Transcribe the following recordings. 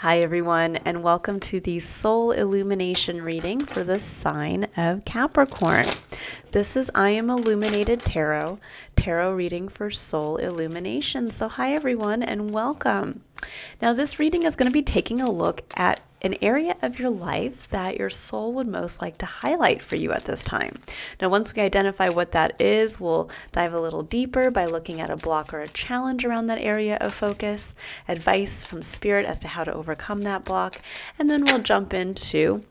Hi, everyone, and welcome to the Soul Illumination reading for the sign of Capricorn. This is I Am Illuminated tarot reading for Soul Illumination. So hi, everyone, and welcome. Now, this reading is going to be taking a look at an area of your life that your soul would most like to highlight for you at this time. Now, once we identify what that is, we'll dive a little deeper by looking at a block or a challenge around that area of focus, advice from spirit as to how to overcome that block, and then we'll jump into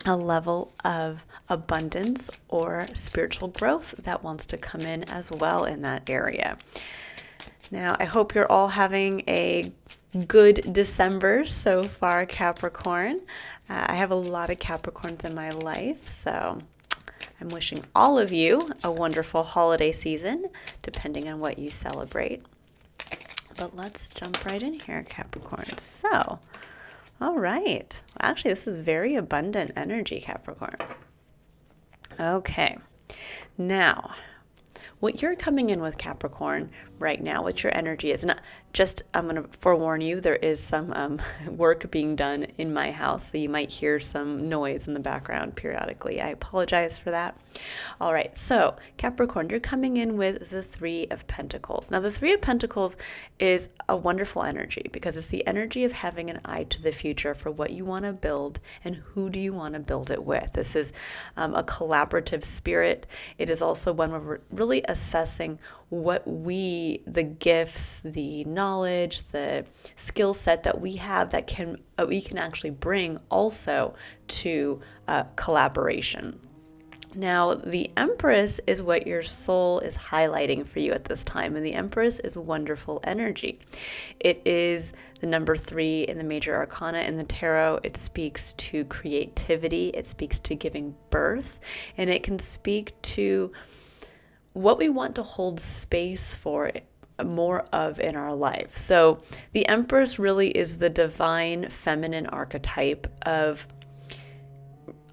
a level of abundance or spiritual growth that wants to come in as well in that area. Now, I hope you're all having a good December so far, Capricorn. I have a lot of Capricorns in my life, so I'm wishing all of you a wonderful holiday season, depending on what you celebrate. But let's jump right in here, Capricorn. So, all right. Actually, this is very abundant energy, Capricorn. Okay. Now, what you're coming in with, Capricorn, right now, what your energy is, not just, I'm going to forewarn you, there is some work being done in my house, so you might hear some noise in the background periodically. I apologize for that. All right, so Capricorn, you're coming in with the Three of Pentacles. Now, the Three of Pentacles is a wonderful energy because it's the energy of having an eye to the future for what you want to build and who do you want to build it with. This is a collaborative spirit. It is also one where we're really assessing what the gifts, the knowledge, the skill set that we have that we can actually bring also to collaboration. Now, the Empress is what your soul is highlighting for you at this time, and the Empress is wonderful energy. It is the number 3 in the major arcana in the tarot. It speaks to creativity, it speaks to giving birth, and it can speak to what we want to hold space for more of in our life. So the Empress really is the divine feminine archetype of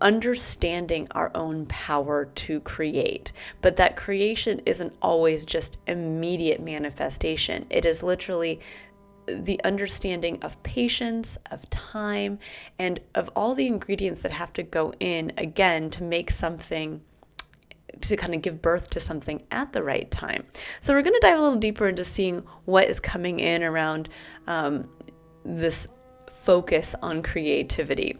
understanding our own power to create. But that creation isn't always just immediate manifestation. It is literally the understanding of patience, of time, and of all the ingredients that have to go in, again, to make something, to kind of give birth to something at the right time. So we're going to dive a little deeper into seeing what is coming in around this focus on creativity.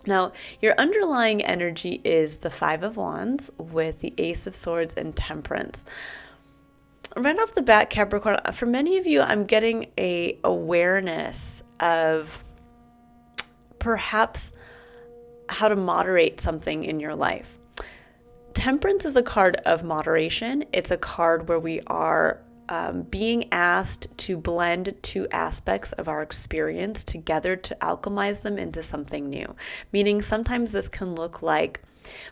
Now, your underlying energy is the Five of Wands with the Ace of Swords and Temperance. Right off the bat, Capricorn, for many of you, I'm getting a awareness of perhaps how to moderate something in your life. Temperance is a card of moderation. It's a card where we are being asked to blend two aspects of our experience together to alchemize them into something new. Meaning sometimes this can look like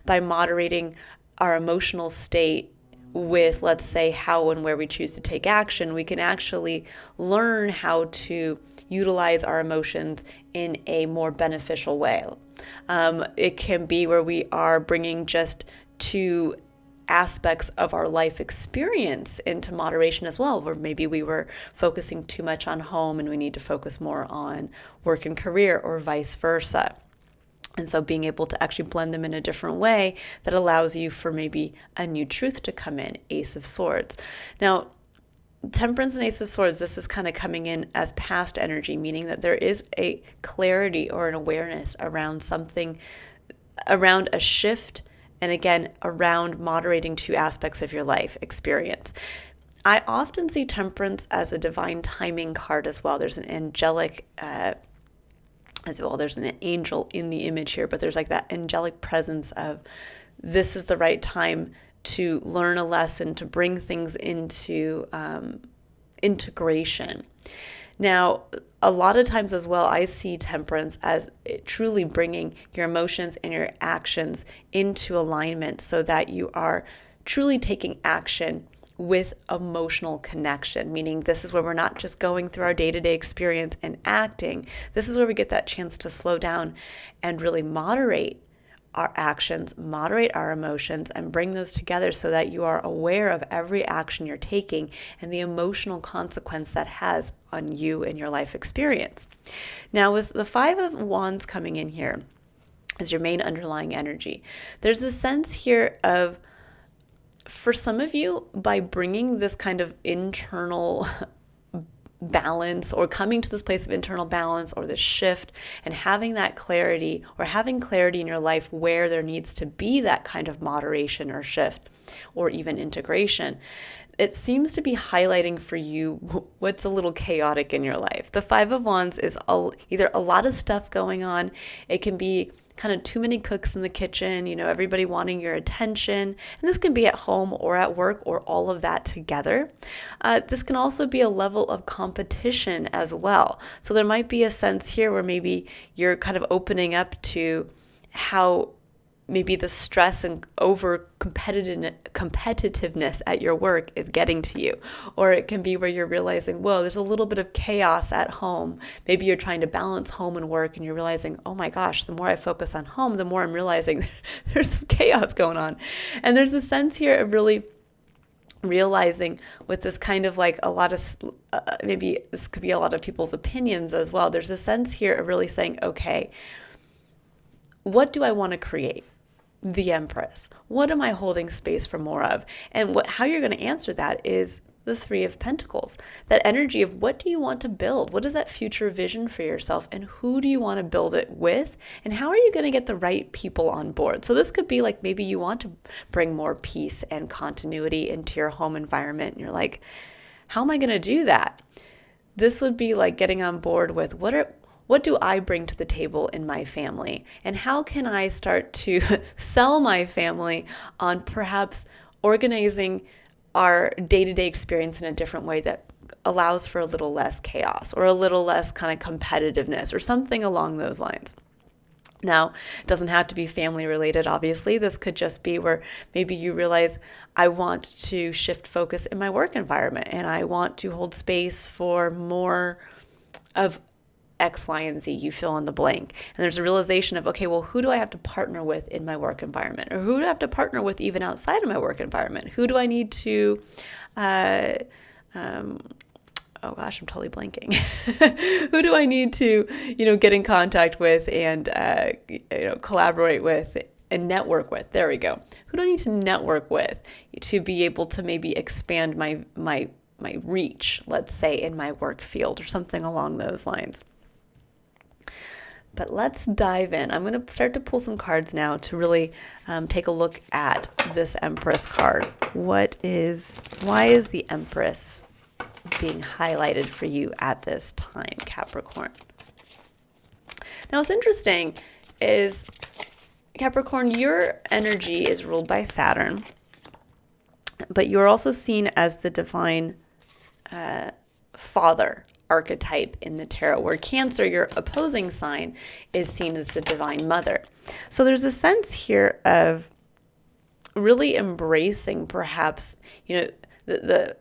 by moderating our emotional state with, let's say, how and where we choose to take action, we can actually learn how to utilize our emotions in a more beneficial way. It can be where we are bringing just two aspects of our life experience into moderation as well, where maybe we were focusing too much on home and we need to focus more on work and career, or vice versa. And so being able to actually blend them in a different way that allows you for maybe a new truth to come in. Ace of Swords. Now, Temperance and Ace of Swords, this is kind of coming in as past energy, meaning that there is a clarity or an awareness around something, around a shift, and again, around moderating two aspects of your life experience. I often see Temperance as a divine timing card as well. There's an angelic as well. There's an angel in the image here, but there's like that angelic presence of this is the right time to learn a lesson, to bring things into integration. Now, a lot of times as well, I see Temperance as truly bringing your emotions and your actions into alignment so that you are truly taking action with emotional connection, meaning this is where we're not just going through our day-to-day experience and acting. This is where we get that chance to slow down and really moderate our actions, moderate our emotions, and bring those together so that you are aware of every action you're taking and the emotional consequence that has on you and your life experience. Now, with the Five of Wands coming in here as your main underlying energy, there's a sense here of, for some of you, by bringing this kind of internal balance, or coming to this place of internal balance, or this shift, and having that clarity, or having clarity in your life where there needs to be that kind of moderation or shift, or even integration, it seems to be highlighting for you what's a little chaotic in your life. The Five of Wands is either a lot of stuff going on. It can be kind of too many cooks in the kitchen, everybody wanting your attention. And this can be at home or at work, or all of that together. This can also be a level of competition as well. So there might be a sense here where maybe you're kind of opening up to how maybe the stress and over competitiveness at your work is getting to you. Or it can be where you're realizing, whoa, there's a little bit of chaos at home. Maybe you're trying to balance home and work, and you're realizing, oh my gosh, the more I focus on home, the more I'm realizing there's some chaos going on. And there's a sense here of really realizing, with this kind of like a lot of, maybe this could be a lot of people's opinions as well. There's a sense here of really saying, okay, what do I want to create? The Empress. What am I holding space for more of? And how you're going to answer that is the Three of Pentacles. That energy of, what do you want to build? What is that future vision for yourself? And who do you want to build it with? And how are you going to get the right people on board? So this could be like, maybe you want to bring more peace and continuity into your home environment. And you're like, how am I going to do that? This would be like getting on board with, what do I bring to the table in my family? And how can I start to sell my family on perhaps organizing our day-to-day experience in a different way that allows for a little less chaos, or a little less kind of competitiveness, or something along those lines. Now, it doesn't have to be family related, obviously. This could just be where maybe you realize, I want to shift focus in my work environment, and I want to hold space for more of X, Y, and Z, you fill in the blank. And there's a realization of, okay, well, who do I have to partner with in my work environment? Or who do I have to partner with even outside of my work environment? Who do I need to, oh gosh, I'm totally blanking. Who do I need to, get in contact with and, collaborate with and network with? There we go. Who do I need to network with to be able to maybe expand my reach, let's say, in my work field, or something along those lines? But let's dive in. I'm going to start to pull some cards now to really take a look at this Empress card. Why is the Empress being highlighted for you at this time, Capricorn? Now, what's interesting is, Capricorn, your energy is ruled by Saturn, but you're also seen as the divine father archetype in the tarot, where Cancer, your opposing sign, is seen as the divine mother. So there's a sense here of really embracing, perhaps, that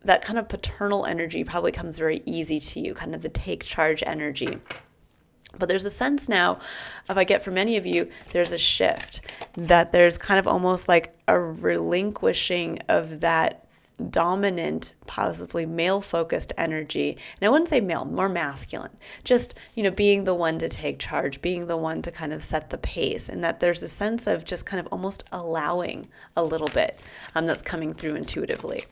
kind of paternal energy probably comes very easy to you, kind of the take charge energy. But there's a sense now, if I get for many of you, there's a shift, that there's kind of almost like a relinquishing of that dominant, possibly male-focused energy. And I wouldn't say male, more masculine. Just, being the one to take charge, being the one to kind of set the pace. And that there's a sense of just kind of almost allowing a little bit that's coming through intuitively.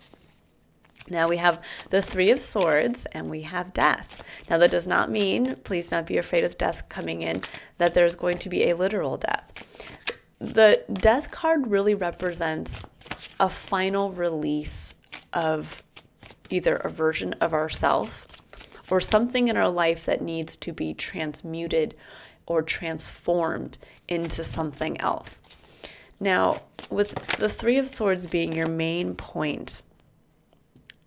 Now we have the Three of Swords, and we have Death. Now that does not mean, please not be afraid of death coming in, that there's going to be a literal death. The Death card really represents a final release of either a version of ourself or something in our life that needs to be transmuted or transformed into something else. Now, with the Three of Swords being your main point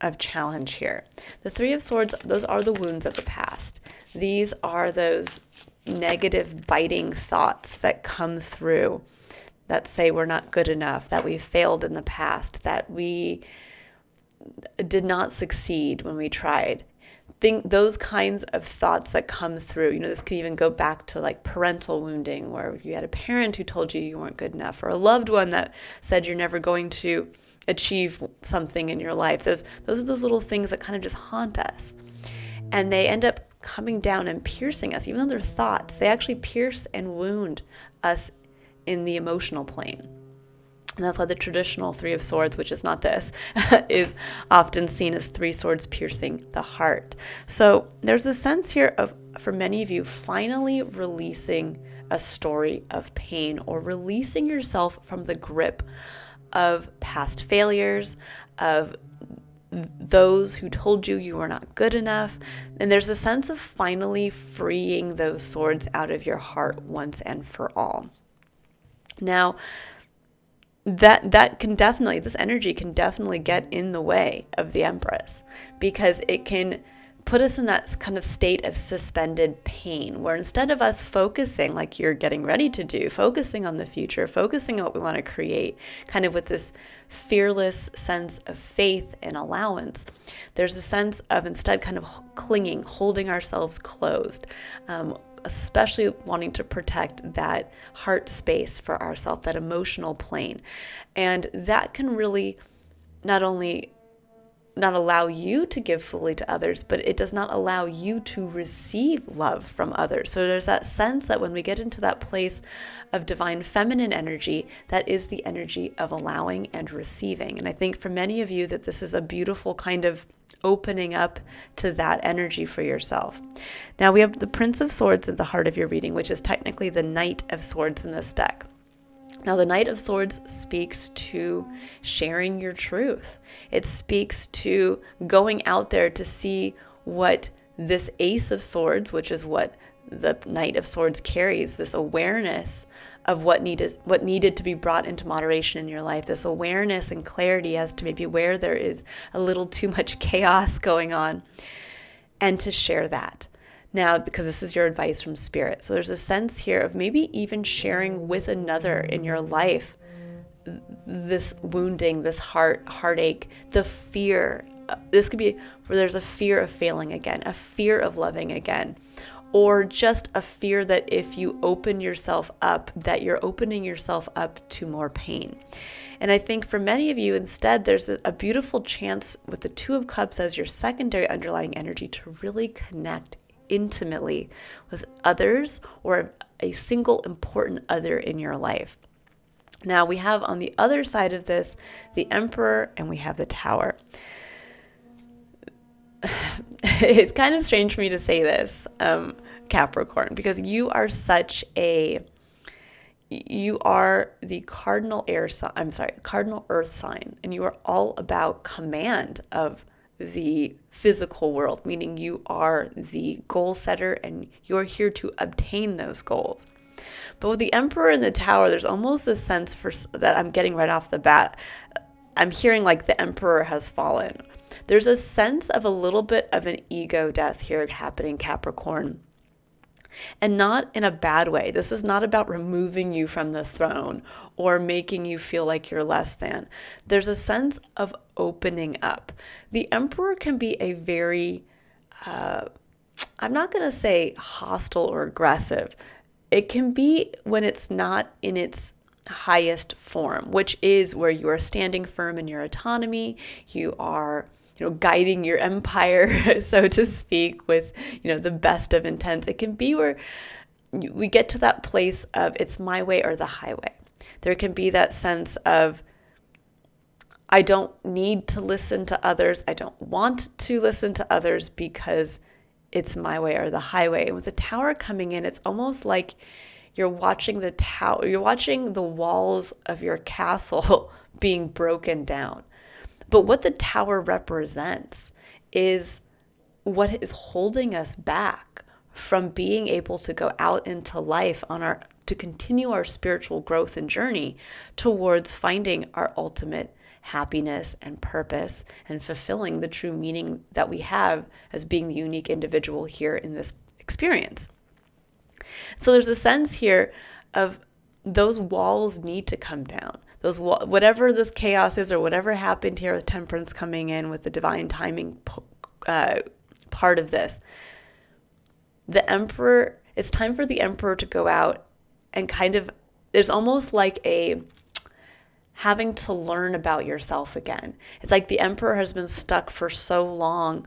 of challenge here, the Three of Swords, those are the wounds of the past. These are those negative, biting thoughts that come through that say we're not good enough, that we failed in the past, that we did not succeed when we tried. those kinds of thoughts that come through, this can even go back to like parental wounding, where you had a parent who told you you weren't good enough, or a loved one that said you're never going to achieve something in your life. Those are those little things that kind of just haunt us. And they end up coming down and piercing us. Even though they're thoughts, they actually pierce and wound us in the emotional plane. And that's why the traditional Three of Swords, which is not this, is often seen as three swords piercing the heart. So there's a sense here of, for many of you, finally releasing a story of pain, or releasing yourself from the grip of past failures, of those who told you you were not good enough. And there's a sense of finally freeing those swords out of your heart once and for all. Now, that can definitely, this energy can definitely get in the way of the Empress, because it can put us in that kind of state of suspended pain, where instead of us focusing, like you're getting ready to do, focusing on the future, focusing on what we want to create, kind of with this fearless sense of faith and allowance, there's a sense of instead kind of clinging, holding ourselves closed, especially wanting to protect that heart space for ourselves, that emotional plane. And that can really not only not allow you to give fully to others, but it does not allow you to receive love from others. So there's that sense that when we get into that place of divine feminine energy, that is the energy of allowing and receiving. And I think for many of you that this is a beautiful kind of opening up to that energy for yourself. Now we have the Prince of Swords at the heart of your reading, which is technically the Knight of Swords in this deck. Now, the Knight of Swords speaks to sharing your truth. It speaks to going out there to see what this Ace of Swords, which is what the Knight of Swords carries, this awareness of what needed to be brought into moderation in your life, this awareness and clarity as to maybe where there is a little too much chaos going on, and to share that. Now, because this is your advice from Spirit. So there's a sense here of maybe even sharing with another in your life this wounding, this heartache, the fear. This could be where there's a fear of failing again, a fear of loving again, or just a fear that if you open yourself up, that you're opening yourself up to more pain. And I think for many of you, instead, there's a beautiful chance with the Two of Cups as your secondary underlying energy to really connect intimately with others, or a single important other in your life. Now we have on the other side of this the Emperor, and we have the Tower. It's kind of strange for me to say this, Capricorn, because you are the cardinal cardinal earth sign, and you are all about command of the physical world, meaning you are the goal setter and you're here to obtain those goals. But with the Emperor and the Tower, there's almost a sense that I'm getting right off the bat. I'm hearing like the Emperor has fallen. There's a sense of a little bit of an ego death here happening, Capricorn. And not in a bad way. This is not about removing you from the throne or making you feel like you're less than. There's a sense of opening up. The Emperor can be a very, I'm not going to say hostile or aggressive. It can be when it's not in its highest form, which is where you are standing firm in your autonomy. You are guiding your empire, so to speak, with, the best of intents. It can be where we get to that place of it's my way or the highway. There can be that sense of, I don't need to listen to others. I don't want to listen to others because it's my way or the highway. And with the Tower coming in, it's almost like you're watching the tower, you're watching the walls of your castle being broken down. But what the Tower represents is what is holding us back from being able to go out into life to continue our spiritual growth and journey towards finding our ultimate happiness and purpose and fulfilling the true meaning that we have as being the unique individual here in this experience. So there's a sense here of those walls need to come down. Whatever this chaos is, or whatever happened here with Temperance coming in with the divine timing part of this. The Emperor, it's time for the Emperor to go out and kind of, there's almost like a having to learn about yourself again. It's like the Emperor has been stuck for so long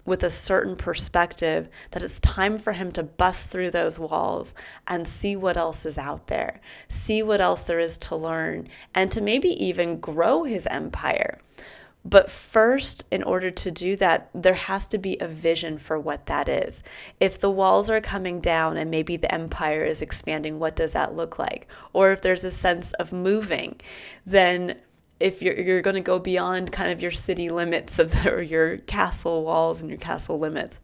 with a certain perspective that it's time for him to bust through those walls and see what else is out there, see what else there is to learn, and to maybe even grow his empire. But first, in order to do that, there has to be a vision for what that is. If the walls are coming down and maybe the empire is expanding, what does that look like? Or if there's a sense of moving, then if you're going to go beyond kind of your city limits or your castle walls and your castle limits,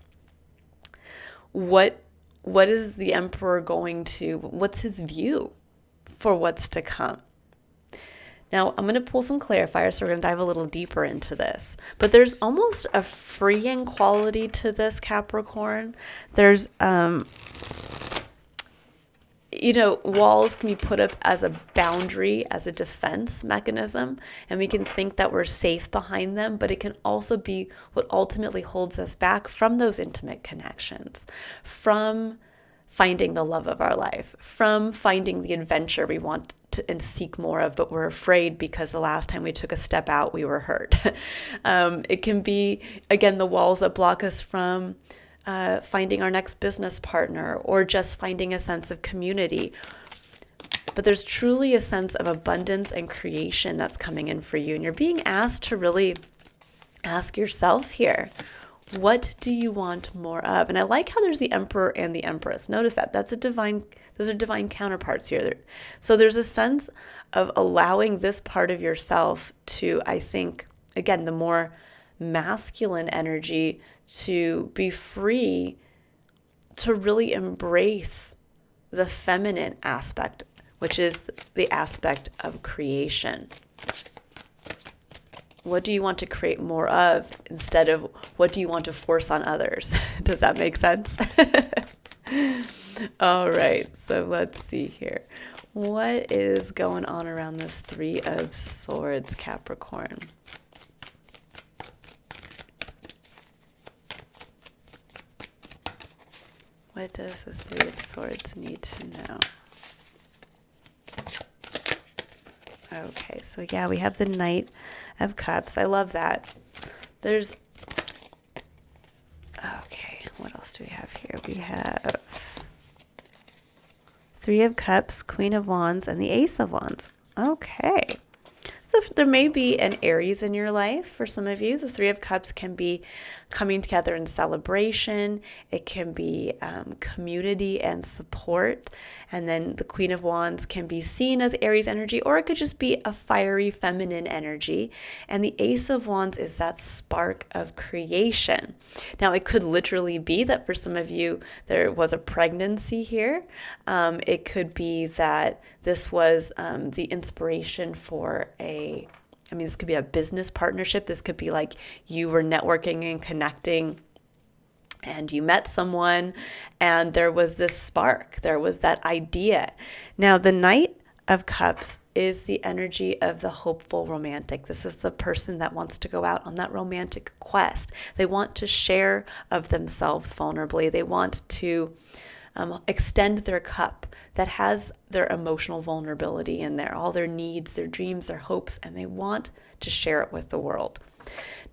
what is the Emperor what's his view for what's to come? Now, I'm going to pull some clarifiers, so we're going to dive a little deeper into this. But there's almost a freeing quality to this, Capricorn. There's, walls can be put up as a boundary, as a defense mechanism, and we can think that we're safe behind them, but it can also be what ultimately holds us back from those intimate connections, from finding the love of our life, from finding the adventure we want to and seek more of, but we're afraid because the last time we took a step out, we were hurt. It can be, again, the walls that block us from finding our next business partner or just finding a sense of community. But there's truly a sense of abundance and creation that's coming in for you. And you're being asked to really ask yourself here, what do you want more of? And I like how there's the Emperor and the Empress. Notice that. Those are divine counterparts here. So there's a sense of allowing this part of yourself to, I think, again, the more masculine energy, to be free to really embrace the feminine aspect, which is the aspect of creation. What do you want to create more of instead of what do you want to force on others? Does that make sense? All right, so let's see here. What is going on around this Three of Swords, Capricorn? What does the Three of Swords need to know? Okay, so yeah, we have the Knight of Cups. I love that. Okay, what else do we have here? We have Three of Cups, Queen of Wands, and the Ace of Wands. Okay. So there may be an Aries in your life. For some of you, the Three of Cups can be coming together in celebration. It can be community and support. And then the Queen of Wands can be seen as Aries energy, or it could just be a fiery feminine energy. And the Ace of Wands is that spark of creation. Now, it could literally be that for some of you, there was a pregnancy here. It could be that this was the inspiration for this could be a business partnership. This could be like you were networking and connecting and you met someone and there was this spark. There was that idea. Now, the Knight of Cups is the energy of the hopeful romantic. This is the person that wants to go out on that romantic quest. They want to share of themselves vulnerably. They want to extend their cup that has their emotional vulnerability in there, all their needs, their dreams, their hopes, and they want to share it with the world.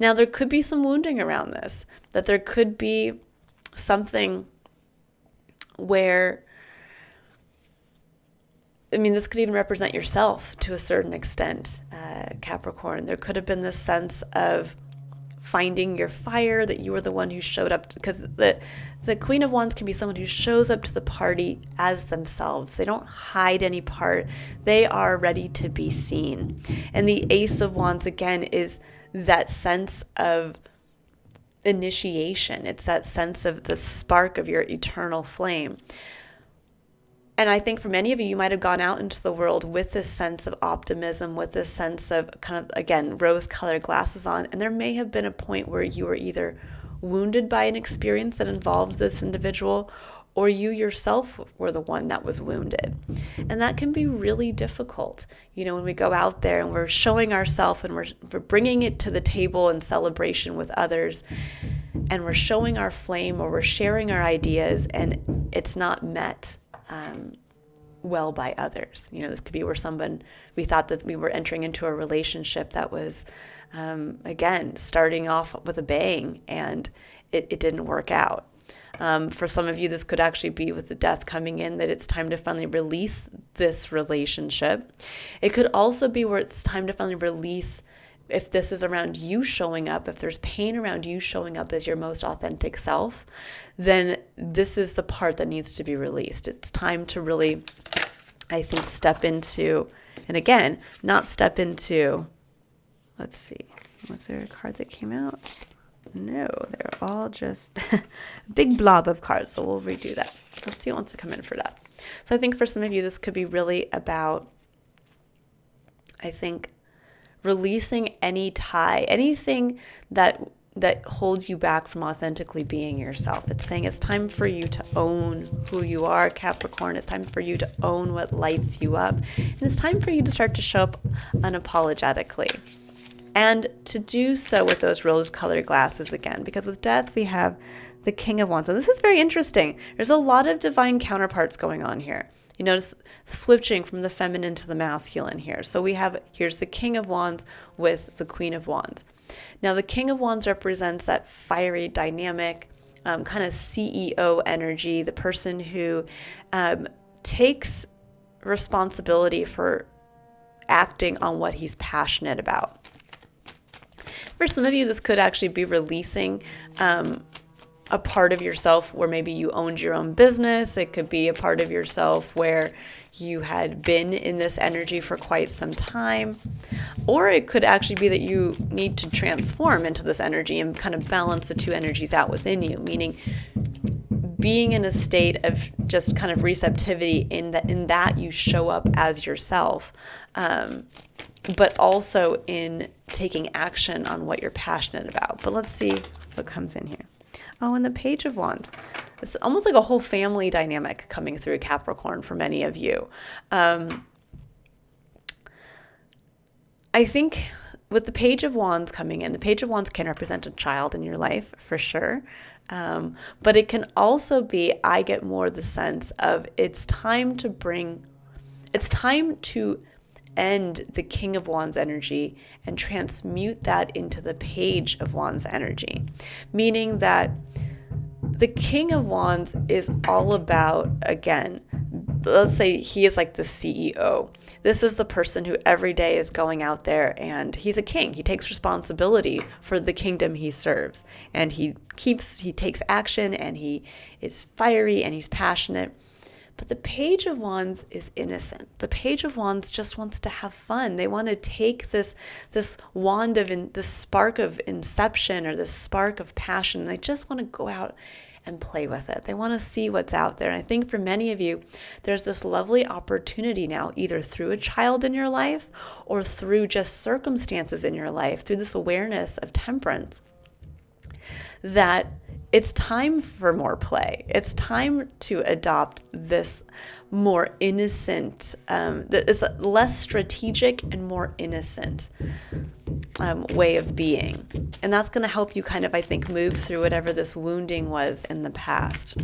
Now, there could be some wounding around this, that there could be something where, this could even represent yourself to a certain extent, Capricorn. There could have been this sense of finding your fire, that you were the one who showed up, because the Queen of Wands can be someone who shows up to the party as themselves. They don't hide any part. They are ready to be seen. And the Ace of Wands, again, is that sense of initiation. It's that sense of the spark of your eternal flame. And I think for many of you, you might have gone out into the world with this sense of optimism, with this sense of kind of, again, rose-colored glasses on. And there may have been a point where you were either wounded by an experience that involves this individual, or you yourself were the one that was wounded. And that can be really difficult. When we go out there and we're showing ourselves and we're bringing it to the table in celebration with others, and we're showing our flame or we're sharing our ideas and it's not met well by others. This could be where we thought that we were entering into a relationship that was, again, starting off with a bang, and it didn't work out. For some of you, this could actually be with the death coming in, that it's time to finally release this relationship. It could also be where it's time to finally release, if this is around you showing up, if there's pain around you showing up as your most authentic self, then this is the part that needs to be released. It's time to really, I think, step into, and again, not step into, let's see, was there a card that came out? No, they're all just a big blob of cards, so we'll redo that. Let's see what wants to come in for that. So I think for some of you, this could be really about, I think, releasing any tie, anything that holds you back from authentically being yourself. It's saying it's time for you to own who you are, Capricorn. It's time for you to own what lights you up. And it's time for you to start to show up unapologetically. And to do so with those rose-colored glasses again, because with death we have the King of Wands. And this is very interesting. There's a lot of divine counterparts going on here. You notice switching from the feminine to the masculine here. So here's the King of Wands with the Queen of Wands. Now the King of Wands represents that fiery, dynamic, kind of CEO energy, the person who takes responsibility for acting on what he's passionate about. For some of you, this could actually be releasing a part of yourself where maybe you owned your own business. It could be a part of yourself where you had been in this energy for quite some time. Or it could actually be that you need to transform into this energy and kind of balance the two energies out within you, meaning being in a state of just kind of receptivity in that you show up as yourself, but also in taking action on what you're passionate about. But let's see what comes in here. Oh, and the Page of Wands. It's almost like a whole family dynamic coming through Capricorn for many of you. I think with the Page of Wands coming in, the Page of Wands can represent a child in your life for sure. But it can also be, I get more the sense of it's time to end the King of Wands energy and transmute that into the Page of Wands energy. Meaning that the King of Wands is all about, again, let's say he is like the CEO. This is the person who every day is going out there and he's a king. He takes responsibility for the kingdom he serves. And he takes action and he is fiery and he's passionate. But the Page of Wands is innocent. The Page of Wands just wants to have fun. They want to take this wand of this spark of inception or this spark of passion. They just want to go out and play with it. They want to see what's out there. And I think for many of you, there's this lovely opportunity now, either through a child in your life or through just circumstances in your life, through this awareness of temperance, that it's time for more play. It's time to adopt this more innocent, this less strategic and more innocent way of being. And that's going to help you kind of, I think, move through whatever this wounding was in the past.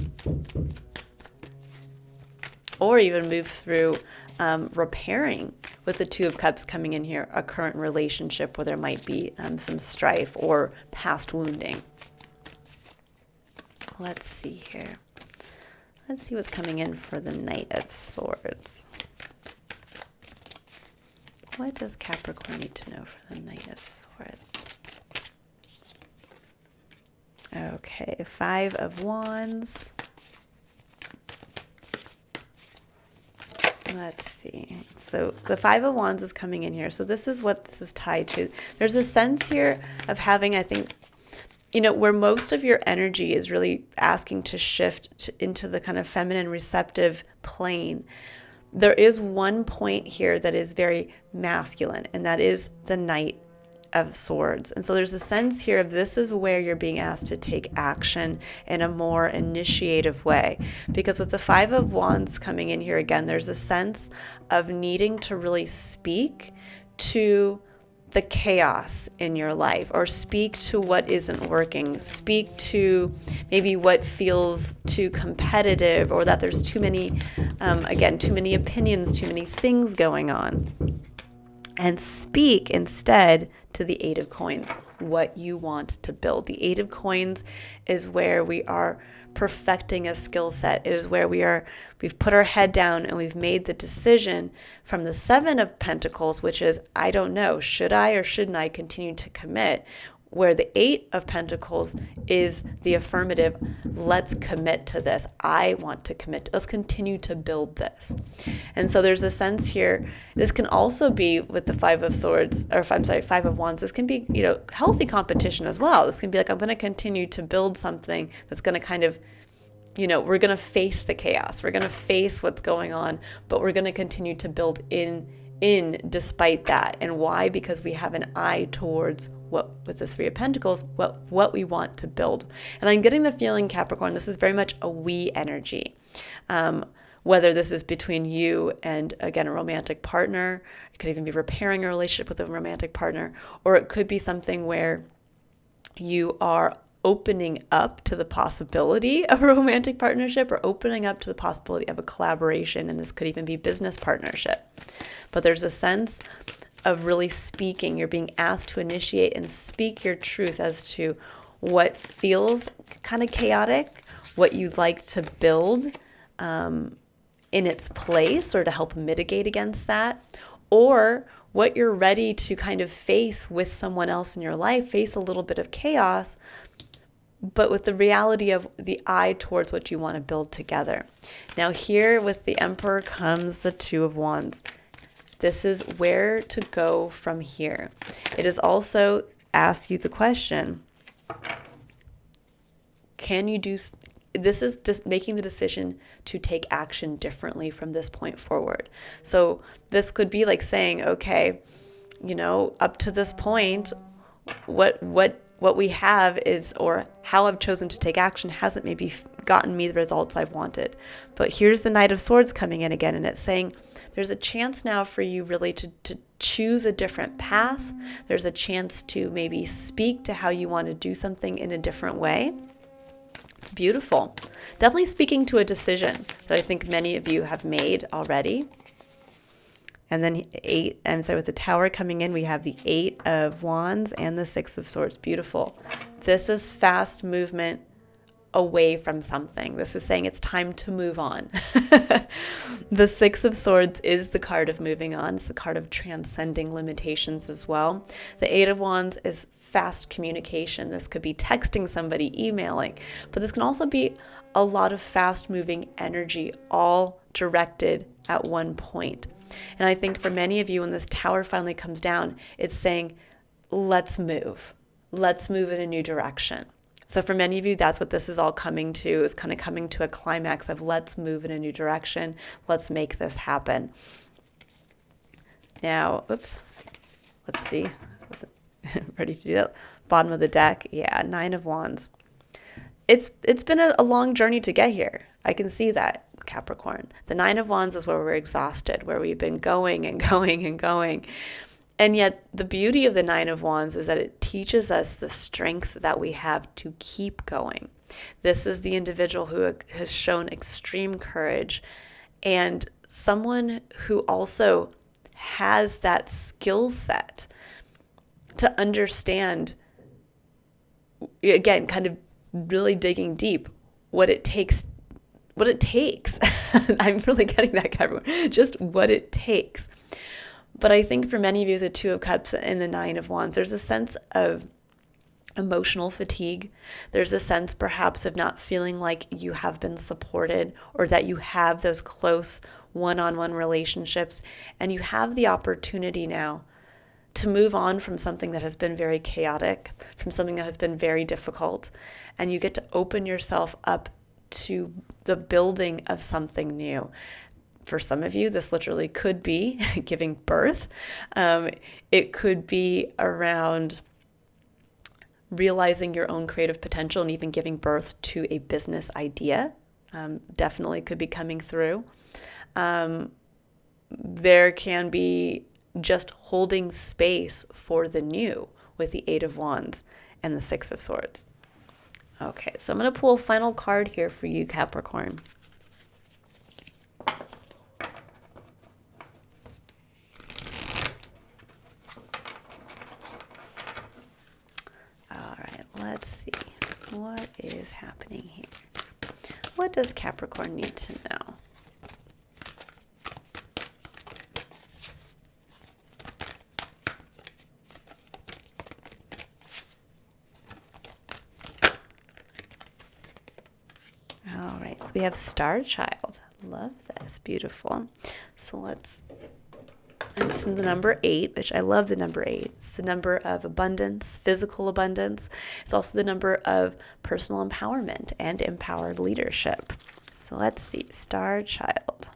Or even move through repairing, with the Two of Cups coming in here, a current relationship where there might be some strife or past wounding. Let's see here. Let's see what's coming in for the Knight of Swords. What does Capricorn need to know for the Knight of Swords? Okay, Five of Wands. Let's see. So the Five of Wands is coming in here. So this is what this is tied to. There's a sense here of having, I think, where most of your energy is really asking to shift into the kind of feminine receptive plane. There is one point here that is very masculine, and that is the Knight of Swords. And so there's a sense here of this is where you're being asked to take action in a more initiative way. Because with the Five of Wands coming in here again, there's a sense of needing to really speak to the chaos in your life, or speak to what isn't working. Speak to maybe what feels too competitive, or that there's too many, too many opinions, too many things going on. And speak instead to the Eight of Coins, what you want to build. The Eight of Coins is where we are perfecting a skill set. It is where we've put our head down and we've made the decision from the Seven of Pentacles, which is, I don't know, should I or shouldn't I continue to commit? Where the Eight of Pentacles is the affirmative, let's commit to this. I want to commit. Let's continue to build this. And so there's a sense here, this can also be with the Five of Swords, or Five of Wands, this can be, healthy competition as well. This can be like, I'm going to continue to build something that's going to kind of, we're going to face the chaos. We're going to face what's going on, but we're going to continue to build in despite that. And why? Because we have an eye towards what, with the Three of Pentacles, what we want to build. And I'm getting the feeling, Capricorn, this is very much a we energy. Whether this is between you and, again, a romantic partner, it could even be repairing a relationship with a romantic partner, or it could be something where you are opening up to the possibility of a romantic partnership, or opening up to the possibility of a collaboration, and this could even be business partnership. But there's a sense of really speaking. You're being asked to initiate and speak your truth as to what feels kind of chaotic, what you'd like to build in its place, or to help mitigate against that, or what you're ready to kind of face with someone else in your life, face a little bit of chaos, but with the reality of the eye towards what you want to build together. Now here with the Emperor comes the Two of Wands. This is where to go from here. It is also ask you the question, can you do, this is just making the decision to take action differently from this point forward. So this could be like saying, okay, up to this point, what we have is, or how I've chosen to take action hasn't maybe gotten me the results I've wanted. But here's the Knight of Swords coming in again, and it's saying there's a chance now for you really to choose a different path. There's a chance to maybe speak to how you want to do something in a different way. It's beautiful. Definitely speaking to a decision that I think many of you have made already. And then with the Tower coming in, we have the Eight of Wands and the Six of Swords. Beautiful. This is fast movement away from something. This is saying it's time to move on. The Six of Swords is the card of moving on. It's the card of transcending limitations as well. The Eight of Wands is fast communication. This could be texting somebody, emailing, but this can also be a lot of fast moving energy, all directed at one point. And I think for many of you, when this Tower finally comes down, it's saying, let's move. Let's move in a new direction. So for many of you, that's what this is all coming to, is kind of coming to a climax of let's move in a new direction. Let's make this happen. Now, let's see. Ready to do that? Bottom of the deck. Yeah, Nine of Wands. It's been a long journey to get here. I can see that, Capricorn. The Nine of Wands is where we're exhausted, where we've been going and going and going. And yet the beauty of the Nine of Wands is that it teaches us the strength that we have to keep going. This is the individual who has shown extreme courage, and someone who also has that skill set to understand, again, kind of really digging deep what it takes. I'm really getting that, Capricorn. Just what it takes. But I think for many of you, the Two of Cups and the Nine of Wands, there's a sense of emotional fatigue. There's a sense perhaps of not feeling like you have been supported, or that you have those close one-on-one relationships, and you have the opportunity now to move on from something that has been very chaotic, from something that has been very difficult, and you get to open yourself up to the building of something new. For some of you, this literally could be giving birth. It could be around realizing your own creative potential and even giving birth to a business idea. Definitely could be coming through. There can be just holding space for the new with the Eight of Wands and the Six of Swords. Okay, so I'm going to pull a final card here for you, Capricorn. All right, let's see. What is happening here? What does Capricorn need to know? All right, so we have Star Child. Love this. Beautiful. So and this is the number 8, which I love the number 8. It's the number of abundance, physical abundance. It's also the number of personal empowerment and empowered leadership. So let's see, Star Child.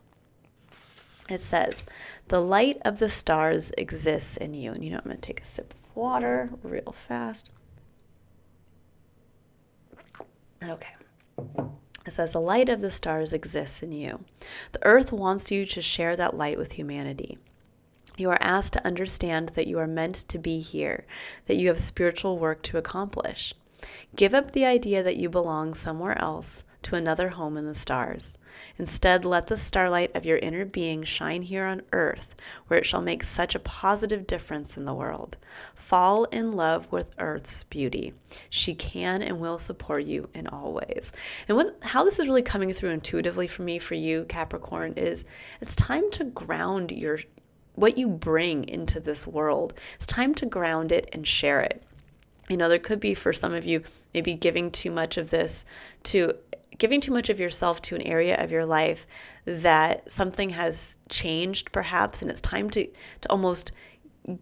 It says, the light of the stars exists in you. And I'm going to take a sip of water real fast. Okay. It says, the light of the stars exists in you. The earth wants you to share that light with humanity. You are asked to understand that you are meant to be here, that you have spiritual work to accomplish. Give up the idea that you belong somewhere else, to another home in the stars. Instead, let the starlight of your inner being shine here on earth, where it shall make such a positive difference in the world. Fall in love with Earth's beauty. She can and will support you in all ways. And how this is really coming through intuitively for me, for you, Capricorn, is it's time to ground what you bring into this world. It's time to ground it and share it. There could be, for some of you, maybe giving too much of yourself to an area of your life that something has changed perhaps, and it's time to almost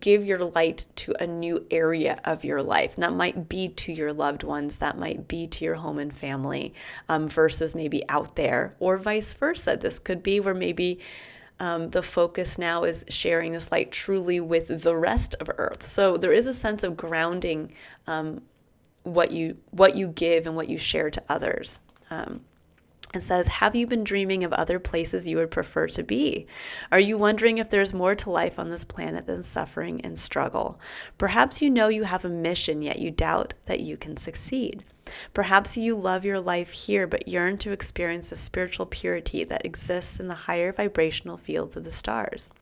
give your light to a new area of your life. And that might be to your loved ones, that might be to your home and family, versus maybe out there, or vice versa. This could be where maybe the focus now is sharing this light truly with the rest of Earth. So there is a sense of grounding what you give and what you share to others. It says, have you been dreaming of other places you would prefer to be? Are you wondering if there's more to life on this planet than suffering and struggle? Perhaps you know you have a mission, yet you doubt that you can succeed. Perhaps you love your life here, but yearn to experience the spiritual purity that exists in the higher vibrational fields of the stars.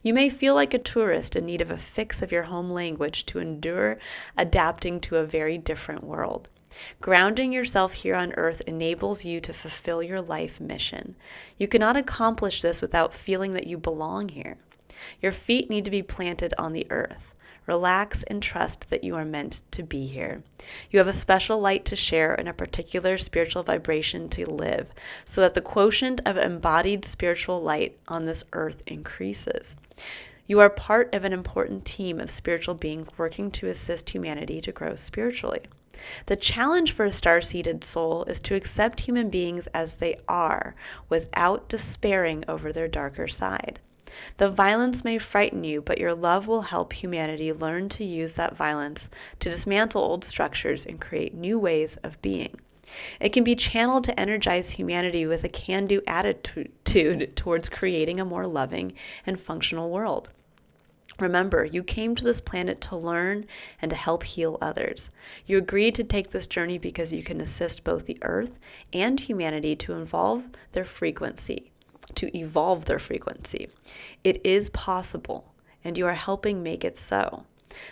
You may feel like a tourist in need of a fix of your home language to endure adapting to a very different world. Grounding yourself here on earth enables you to fulfill your life mission. You cannot accomplish this without feeling that you belong here. Your feet need to be planted on the earth. Relax and trust that you are meant to be here. You have a special light to share and a particular spiritual vibration to live, so that the quotient of embodied spiritual light on this earth increases. You are part of an important team of spiritual beings working to assist humanity to grow spiritually. The challenge for a star-seeded soul is to accept human beings as they are, without despairing over their darker side. The violence may frighten you, but your love will help humanity learn to use that violence to dismantle old structures and create new ways of being. It can be channeled to energize humanity with a can-do attitude towards creating a more loving and functional world. Remember, you came to this planet to learn and to help heal others. You agreed to take this journey because you can assist both the earth and humanity to evolve their frequency. It is possible, and you are helping make it so.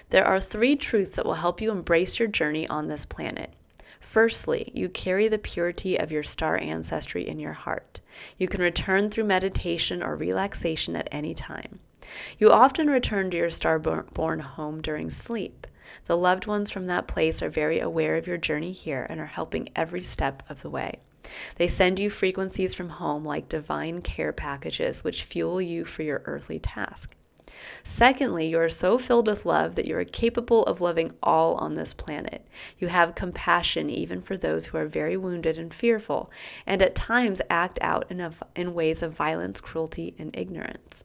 There are 3 truths that will help you embrace your journey on this planet. Firstly, you carry the purity of your star ancestry in your heart. You can return through meditation or relaxation at any time. You often return to your star-born home during sleep. The loved ones from that place are very aware of your journey here and are helping every step of the way. They send you frequencies from home like divine care packages, which fuel you for your earthly task. Secondly, you are so filled with love that you are capable of loving all on this planet. You have compassion even for those who are very wounded and fearful, and at times act out in ways of violence, cruelty, and ignorance.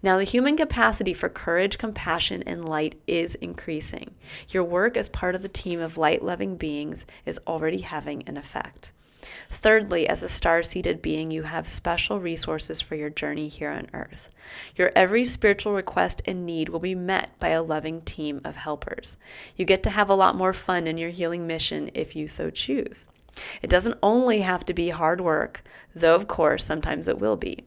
Now, the human capacity for courage, compassion, and light is increasing. Your work as part of the team of light-loving beings is already having an effect. Thirdly, as a star-seeded being, you have special resources for your journey here on Earth. Your every spiritual request and need will be met by a loving team of helpers. You get to have a lot more fun in your healing mission if you so choose. It doesn't only have to be hard work, though of course sometimes it will be.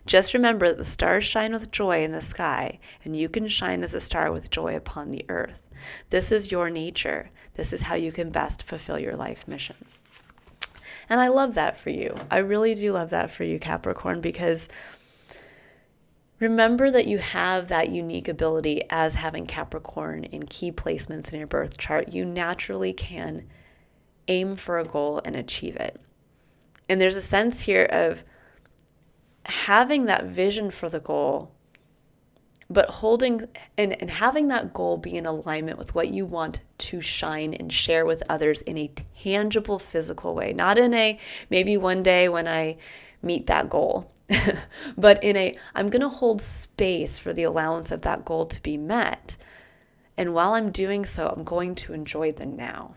Just remember that the stars shine with joy in the sky, and you can shine as a star with joy upon the earth. This is your nature. This is how you can best fulfill your life mission. And I love that for you. I really do love that for you, Capricorn, because remember that you have that unique ability as having Capricorn in key placements in your birth chart. You naturally can aim for a goal and achieve it. And there's a sense here of having that vision for the goal, but holding and having that goal be in alignment with what you want to shine and share with others in a tangible, physical way. Not in a, maybe one day when I meet that goal, but in a, I'm going to hold space for the allowance of that goal to be met. And while I'm doing so, I'm going to enjoy the now.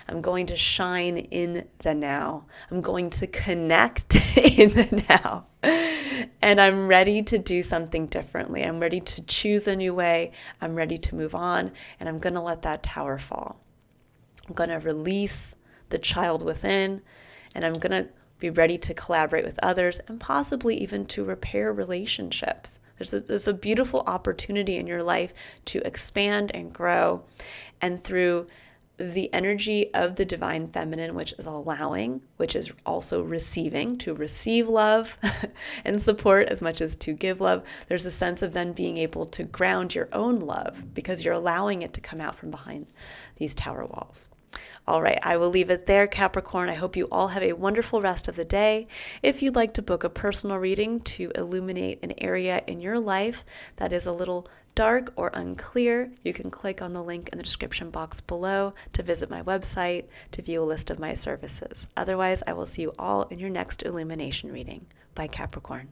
I'm going to shine in the now. I'm going to connect in the now. And I'm ready to do something differently. I'm ready to choose a new way. I'm ready to move on. And I'm going to let that tower fall. I'm going to release the child within. And I'm going to be ready to collaborate with others and possibly even to repair relationships. There's a beautiful opportunity in your life to expand and grow. And through the energy of the divine feminine, which is allowing, which is also receiving, to receive love and support as much as to give love, there's a sense of then being able to ground your own love because you're allowing it to come out from behind these tower walls. All right, I will leave it there, Capricorn. I hope you all have a wonderful rest of the day. If you'd like to book a personal reading to illuminate an area in your life that is a little dark or unclear, you can click on the link in the description box below to visit my website to view a list of my services. Otherwise, I will see you all in your next illumination reading. Bye, Capricorn.